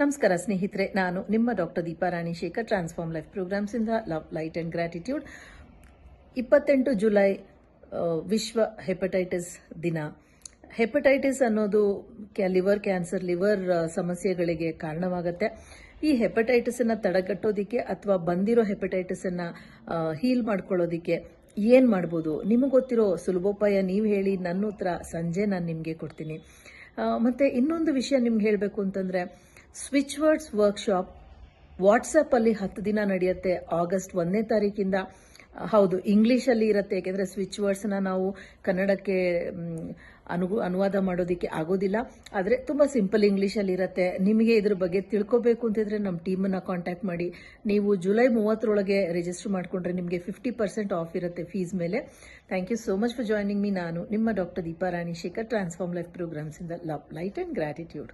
ನಮಸ್ಕಾರ ಸ್ನೇಹಿತರೆ, ನಾನು ನಿಮ್ಮ doctor Deepa Ranishekhar, transform life programs ಇಂದ love, light and gratitude. 28 July ವಿಶ್ವ ಹೆಪಟೈಟಿಸ್ ದಿನ. ಹೆಪಟೈಟಿಸ್ ಅನ್ನೋದು ಲಿವರ್ ಕ್ಯಾನ್ಸರ್, ಲಿವರ್ ಸಮಸ್ಯೆಗಳಿಗೆ ಕಾರಣವಾಗುತ್ತೆ. ಈ ಹೆಪಟೈಟಿಸ್ ಅನ್ನ ತಡೆಗಟ್ಟೋದಿಕ್ಕೆ ಅಥವಾ ಬಂದಿರೋ ಹೆಪಟೈಟಿಸ್ ಅನ್ನ ಹೀಲ್ ಮಾಡ್ಕೊಳ್ಳೋದಿಕ್ಕೆ ಏನ್ ಮಾಡ್ಬೋದು? ನಿಮಗೆ ಗೊತ್ತಿರೋ ಸುಲಭೋಪಾಯ ನೀವು ಹೇಳಿ, ನನ್ನ ಉತ್ತರ ಸಂಜೆ ನಾನು ನಿಮಗೆ ಕೊಡ್ತೀನಿ. ಮತ್ತೆ ಇನ್ನೊಂದು ವಿಷಯ ನಿಮ್ಗೆ ಹೇಳಬೇಕು ಅಂತಂದ್ರೆ, ಸ್ವಿಚ್ ವರ್ಡ್ಸ್ ವರ್ಕ್ಶಾಪ್ ವಾಟ್ಸಪ್ ಅಲ್ಲಿ 10 ದಿನ ನಡೆಯುತ್ತೆ. ಆಗಸ್ಟ್ 1ನೇ ತಾರೀಕಿಂದ. ಹೌದು, ಇಂಗ್ಲಿಷ್ ಅಲ್ಲಿ ಇರುತ್ತೆ, ಯಾಕೆಂದ್ರೆ ಸ್ವಿಚ್ ವರ್ಡ್ಸ್ ನಾವು ಕನ್ನಡಕ್ಕೆ ಅನುವಾದ ಮಾಡೋದಿಕ್ಕೆ ಆಗೋದಿಲ್ಲ. ಆದ್ರೆ ತುಂಬಾ ಸಿಂಪಲ್ ಇಂಗ್ಲಿಷ್ ಅಲ್ಲಿ ಇರುತ್ತೆ. ನಿಮಗೆ ಇದ್ರ ಬಗ್ಗೆ ತಿಳ್ಕೋಬೇಕು ಅಂತಿದ್ರೆ ನಮ್ಮ ಟೀಮ್ ಅನ್ನ ಕಾಂಟ್ಯಾಕ್ಟ್ ಮಾಡಿ. ನೀವು ಜುಲೈ 30ರೊಳಗೆ ರಿಜಿಸ್ಟರ್ ಮಾಡ್ಕೊಂಡ್ರೆ ನಿಮಗೆ 50% ಆಫ್ ಇರುತ್ತೆ ಫೀಸ್ ಮೇಲೆ. Thank you so much for joining me. ನಾನು ನಿಮ್ಮ doctor Deepa Ranishekhar, transform life programs ಇಂದ ಲವ್, ಲೈಟ್ ಅಂಡ್ ಗ್ರಾಟಿಟ್ಯೂಡ್.